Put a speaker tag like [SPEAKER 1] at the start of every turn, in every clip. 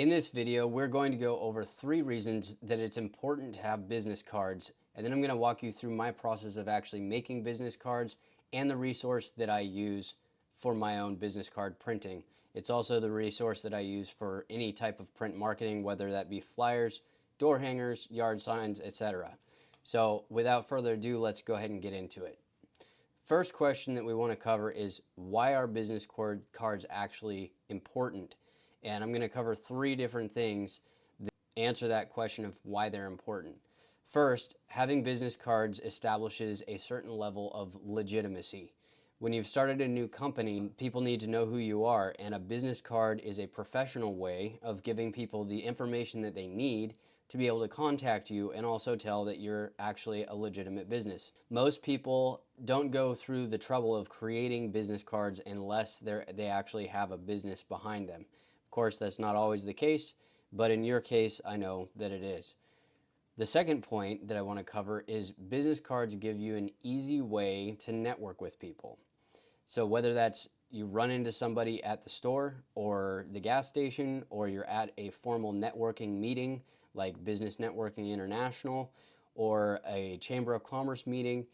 [SPEAKER 1] In this video, we're going to go over 3 reasons that it's important to have business cards, and then I'm going to walk you through my process of actually making business cards and the resource that I use for my own business card printing. It's also the resource that I use for any type of print marketing, whether that be flyers, door hangers, yard signs, etc. So without further ado, let's go ahead and get into it. First question that we want to cover is, why are business cards actually important? And I'm going to cover 3 different things that answer that question of why they're important. First, having business cards establishes a certain level of legitimacy. When you've started a new company, people need to know who you are, and a business card is a professional way of giving people the information that they need to be able to contact you and also tell that you're actually a legitimate business. Most people don't go through the trouble of creating business cards unless they actually have a business behind them. Of course, that's not always the case, but in your case, I know that it is. The second point that I want to cover is business cards give you an easy way to network with people. So whether that's you run into somebody at the store or the gas station, or you're at a formal networking meeting like Business Networking International or a Chamber of Commerce meeting,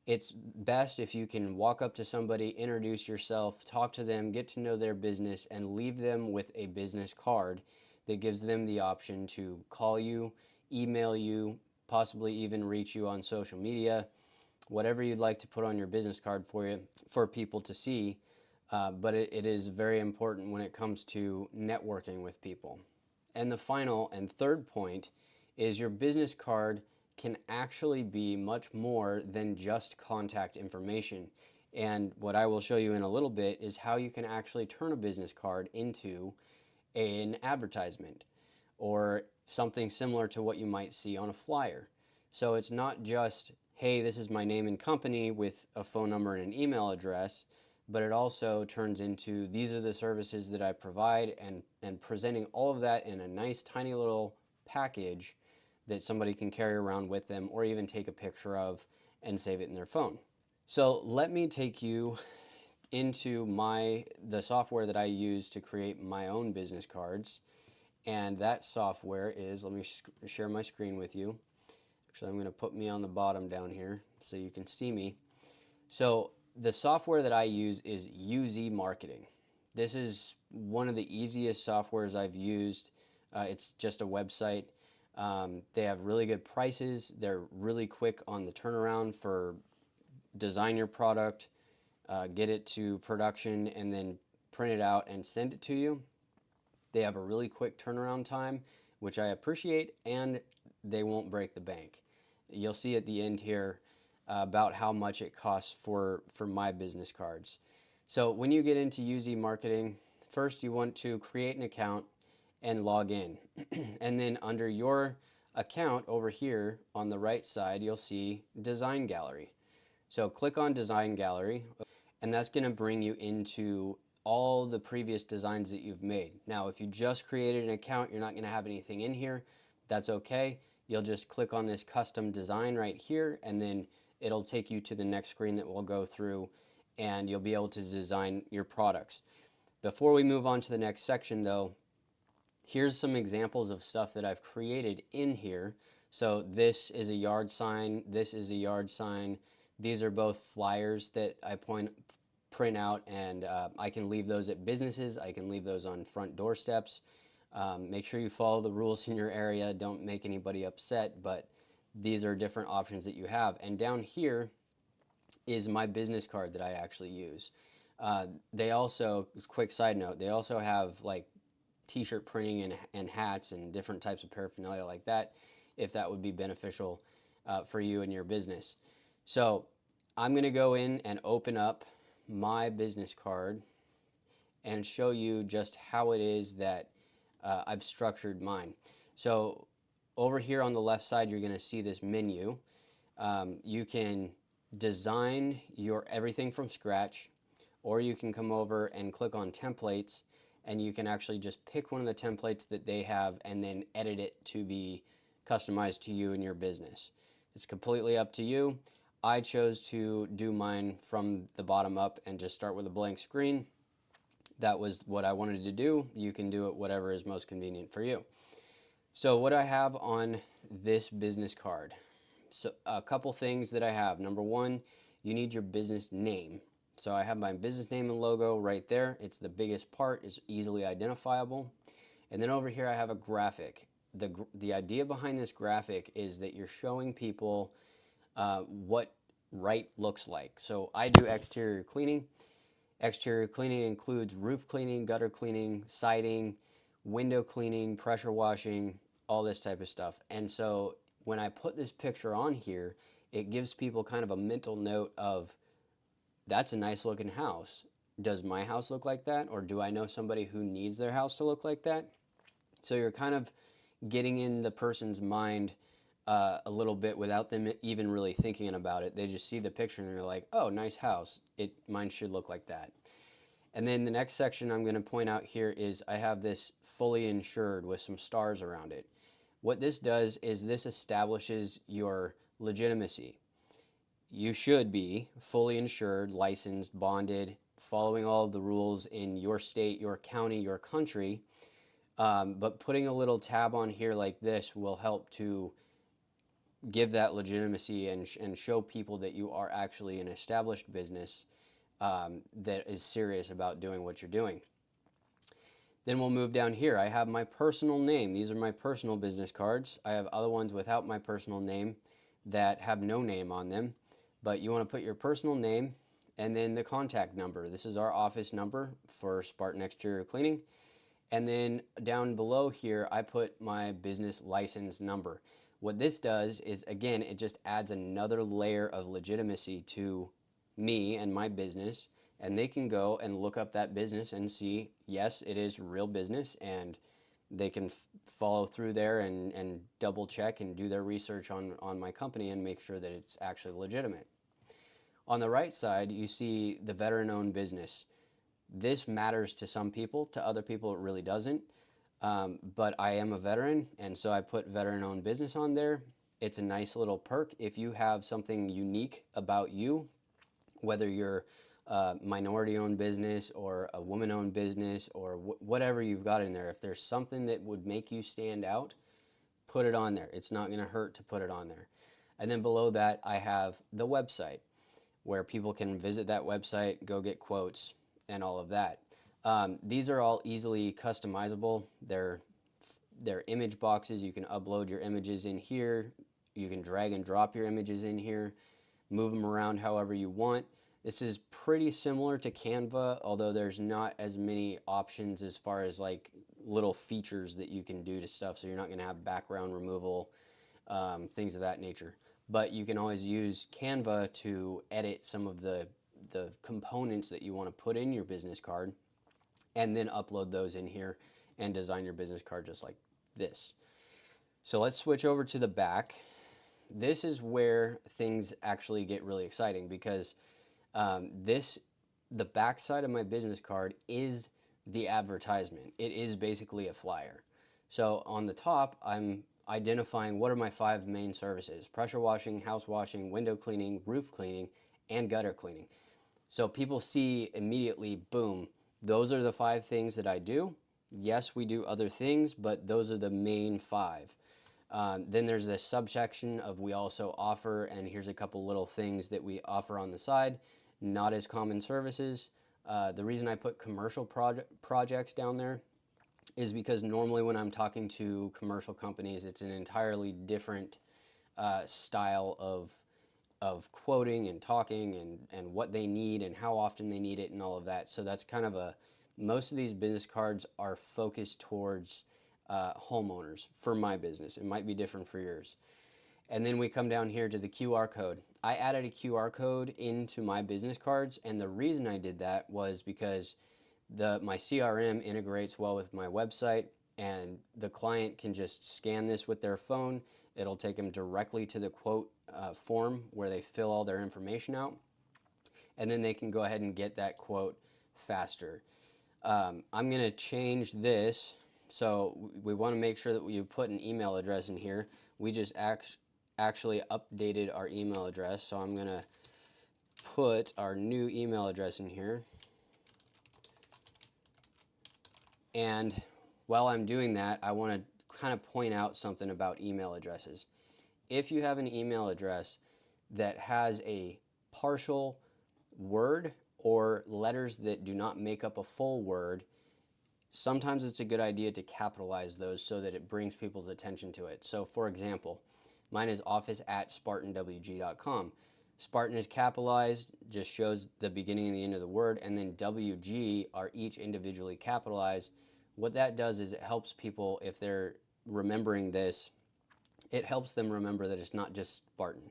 [SPEAKER 1] it's best if you can walk up to somebody, introduce yourself, talk to them, get to know their business, and leave them with a business card that gives them the option to call you, email you, possibly even reach you on social media, whatever you'd like to put on your business card for people to see. But it is very important when it comes to networking with people. And the final and third point is your business card can actually be much more than just contact information. And what I will show you in a little bit is how you can actually turn a business card into an advertisement or something similar to what you might see on a flyer. So it's not just, hey, this is my name and company with a phone number and an email address, but it also turns into, these are the services that I provide, and presenting all of that in a nice tiny little package that somebody can carry around with them or even take a picture of and save it in their phone. So let me take you into the software that I use to create my own business cards. And that software is, let me share my screen with you. Actually, I'm going to put me on the bottom down here so you can see me. So the software that I use is UZ Marketing. This is one of the easiest softwares I've used. It's just a website. They have really good prices. They're really quick on the turnaround for design your product, get it to production, and then print it out and send it to you. They have a really quick turnaround time, which I appreciate, and they won't break the bank. You'll see at the end here about how much it costs for my business cards. So when you get into UZ Marketing, first you want to create an account and log in. And then under your account over here on the right side, you'll see Design Gallery. So click on Design Gallery, and that's going to bring you into all the previous designs that you've made. Now, if you just created an account, you're not going to have anything in here. That's okay. You'll just click on this custom design right here, and then it'll take you to the next screen that we'll go through, and you'll be able to design your products. Before we move on to the next section though, here's some examples of stuff that I've created in here. So this is a yard sign, this is a yard sign. These are both flyers that I print out, and I can leave those at businesses. I can leave those on front doorsteps. Make sure you follow the rules in your area. Don't make anybody upset, but these are different options that you have. And down here is my business card that I actually use. They also, quick side note, they also have like t-shirt printing and hats and different types of paraphernalia like that, if that would be beneficial for you and your business. So I'm going to go in and open up my business card and show you just how it is that I've structured mine. So over here on the left side, you're going to see this menu. You can design your everything from scratch, or you can come over and click on templates, and you can actually just pick one of the templates that they have and then edit it to be customized to you and your business. It's completely up to you. I chose to do mine from the bottom up and just start with a blank screen. that was what I wanted to do. You can do it whatever is most convenient for you. So what do I have on this business card? So a couple things that I have. Number one, you need your business name. So I have my business name and logo right there. It's the biggest part. It's easily identifiable. And then over here I have a graphic. The idea behind this graphic is that you're showing people what right looks like. So I do exterior cleaning. Exterior cleaning includes roof cleaning, gutter cleaning, siding, window cleaning, pressure washing, all this type of stuff. And so when I put this picture on here, it gives people kind of a mental note of, that's a nice looking house. Does my house look like that? Or do I know somebody who needs their house to look like that? So you're kind of getting in the person's mind a little bit without them even really thinking about it. They just see the picture and they're like, oh, nice house. Mine should look like that. And then the next section I'm going to point out here is I have this fully insured with some stars around it. What this does is this establishes your legitimacy. You should be fully insured, licensed, bonded, following all of the rules in your state, your county, your country. But putting a little tab on here like this will help to give that legitimacy and show people that you are actually an established business that is serious about doing what you're doing. Then we'll move down here. I have my personal name. These are my personal business cards. I have other ones without my personal name that have no name on them. But you want to put your personal name and then the contact number. This is our office number for Spartan Exterior Cleaning. And then down below here, I put my business license number. What this does is, again, it just adds another layer of legitimacy to me and my business, and they can go and look up that business and see, yes, it is real business, and they can follow through there and double check and do their research on my company and make sure that it's actually legitimate. On the right side, you see the veteran-owned business. This matters to some people, to other people it really doesn't. But I am a veteran, and so I put veteran-owned business on there. It's a nice little perk. If you have something unique about you, whether you're a minority-owned business or a woman-owned business or whatever you've got in there, if there's something that would make you stand out, put it on there. It's not going to hurt to put it on there. And then below that, I have the website where people can visit that website, go get quotes, and all of that. These are all easily customizable. They're image boxes. You can upload your images in here. You can drag and drop your images in here, move them around however you want. This is pretty similar to Canva, although there's not as many options as far as like little features that you can do to stuff. So you're not going to have background removal, things of that nature. But you can always use Canva to edit some of the components that you want to put in your business card and then upload those in here and design your business card just like this. So let's switch over to the back. This is where things actually get really exciting because the back side of my business card is the advertisement. It is basically a flyer. So on the top, I'm identifying what are my 5 main services: pressure washing, house washing, window cleaning, roof cleaning, and gutter cleaning. So people see immediately, boom, those are the 5 things that I do. Yes, we do other things, but those are the main 5. Then there's a subsection of we also offer, and here's a couple little things that we offer on the side, not as common services. The reason I put commercial projects down there is because normally when I'm talking to commercial companies, it's an entirely different style of quoting and talking and what they need and how often they need it and all of that. So that's kind of most of these business cards are focused towards homeowners for my business. It might be different for yours. And then we come down here to the QR code. I added a QR code into my business cards, and the reason I did that was because my CRM integrates well with my website, and the client can just scan this with their phone. It'll take them directly to the quote form where they fill all their information out, and then they can go ahead and get that quote faster. I'm going to change this. So we want to make sure that you put an email address in here. We just actually updated our email address, so I'm going to put our new email address in here. And while I'm doing that, I want to kind of point out something about email addresses. If you have an email address that has a partial word or letters that do not make up a full word, sometimes it's a good idea to capitalize those so that it brings people's attention to it. So for example, mine is office@spartanwg.com. Spartan is capitalized, just shows the beginning and the end of the word, and then WG are each individually capitalized. What that does is it helps people, if they're remembering this, it helps them remember that it's not just Spartan.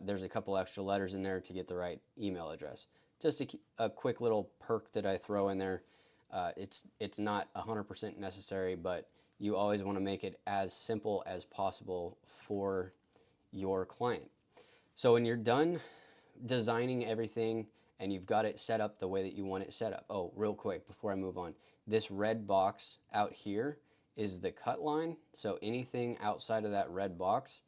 [SPEAKER 1] There's a couple extra letters in there to get the right email address. Just a quick little perk that I throw in there. It's not 100% necessary, but you always want to make it as simple as possible for your client. So when you're done designing everything and you've got it set up the way that you want it set up. Oh, real quick before I move on, this red box out here is the cut line. So anything outside of that red box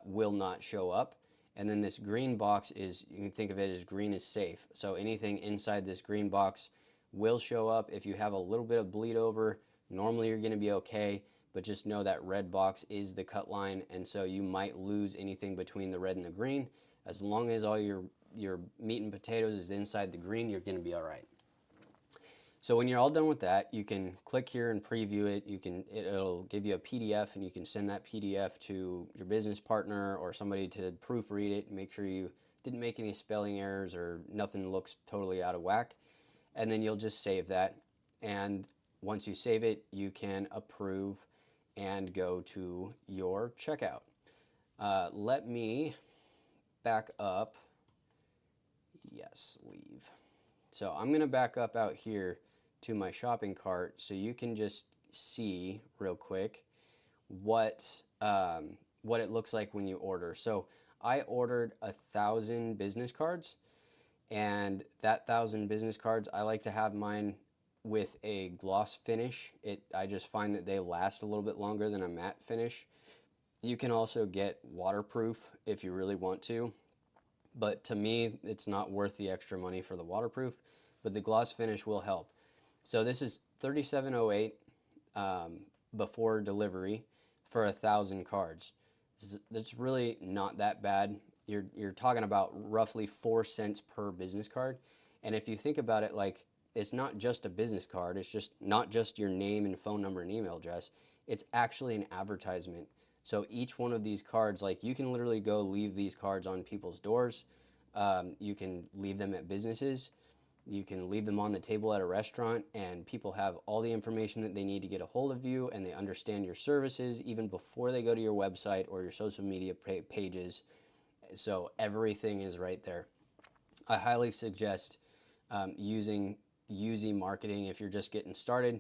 [SPEAKER 1] will not show up. And then this green box is, you can think of it as green is safe. So anything inside this green box will show up. If you have a little bit of bleed over, normally you're going to be okay, but just know that red box is the cut line, and so you might lose anything between the red and the green. As long as all your meat and potatoes is inside the green, you're going to be all right. So when you're all done with that, you can click here and preview it. It'll give you a PDF, and you can send that PDF to your business partner or somebody to proofread it and make sure you didn't make any spelling errors or nothing looks totally out of whack. And then you'll just save that. And once you save it, you can approve and go to your checkout. Let me back up. Yes, leave. So I'm going to back up out here to my shopping cart so you can just see real quick what it looks like when you order. So I ordered 1,000 business cards, and that 1,000 business cards, I like to have mine with a gloss finish. I just find that they last a little bit longer than a matte finish. You can also get waterproof if you really want to, but to me, it's not worth the extra money for the waterproof, but the gloss finish will help. So this is $37.08 before delivery for 1,000 cards. That's really not that bad. You're talking about roughly 4 cents per business card. And if you think about it, like, it's not just a business card. It's just not just your name and phone number and email address. It's actually an advertisement. So each one of these cards, like, you can literally go leave these cards on people's doors. You can leave them at businesses. You can leave them on the table at a restaurant, and people have all the information that they need to get a hold of you, and they understand your services even before they go to your website or your social media pages. So everything is right there. I highly suggest using Uzi marketing if you're just getting started.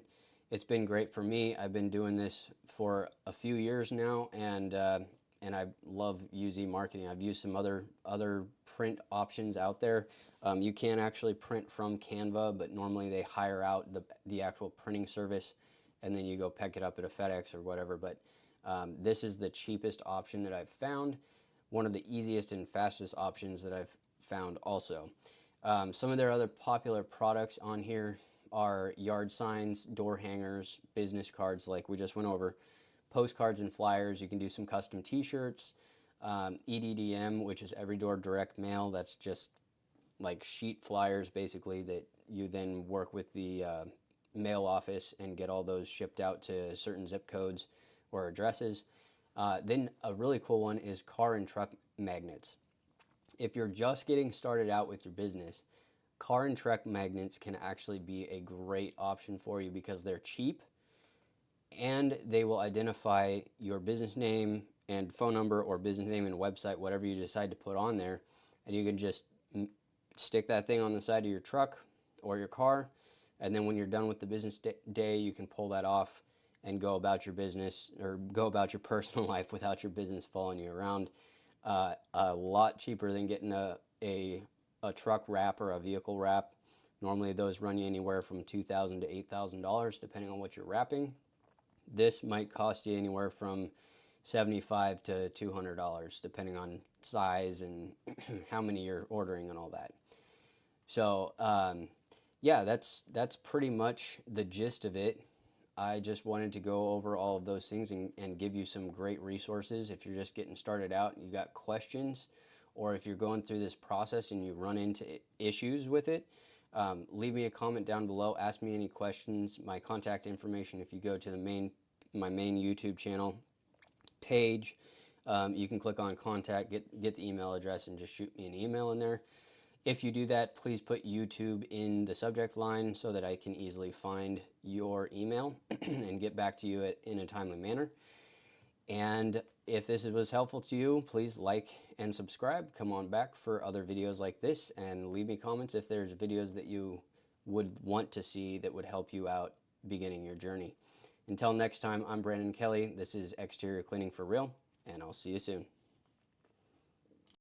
[SPEAKER 1] It's been great for me. I've been doing this for a few years now, and I love Uzi marketing. I've used some other print options out there. You can actually print from Canva, but normally they hire out the actual printing service, and then you go pick it up at a FedEx or whatever. But this is the cheapest option that I've found. One of the easiest and fastest options that I've found also. Some of their other popular products on here are yard signs, door hangers, business cards like we just went over, postcards and flyers. You can do some custom t-shirts, EDDM, which is every door direct mail. That's just like sheet flyers basically that you then work with the mail office and get all those shipped out to certain zip codes or addresses. Then a really cool one is car and truck magnets. If you're just getting started out with your business, car and truck magnets can actually be a great option for you because they're cheap and they will identify your business name and phone number or business name and website, whatever you decide to put on there, and you can just stick that thing on the side of your truck or your car, and then when you're done with the business day, you can pull that off and go about your business or go about your personal life without your business following you around. A lot cheaper than getting a truck wrap or a vehicle wrap. Normally those run you anywhere from $2,000 to $8,000 depending on what you're wrapping. This might cost you anywhere from $75 to $200 depending on size and how many you're ordering and all that. So Yeah, that's pretty much the gist of it. I just wanted to go over all of those things and give you some great resources. If you're just getting started out and you got questions, or if you're going through this process and you run into issues with it, leave me a comment down below. Ask me any questions. My contact information, if you go to my main YouTube channel page, you can click on contact, get the email address, and just shoot me an email in there. If you do that, please put YouTube in the subject line so that I can easily find your email and get back to you in a timely manner. And if this was helpful to you, please like and subscribe. Come on back for other videos like this, and leave me comments if there's videos that you would want to see that would help you out beginning your journey. Until next time, I'm Brandon Kelly. This is Exterior Cleaning for Real, and I'll see you soon.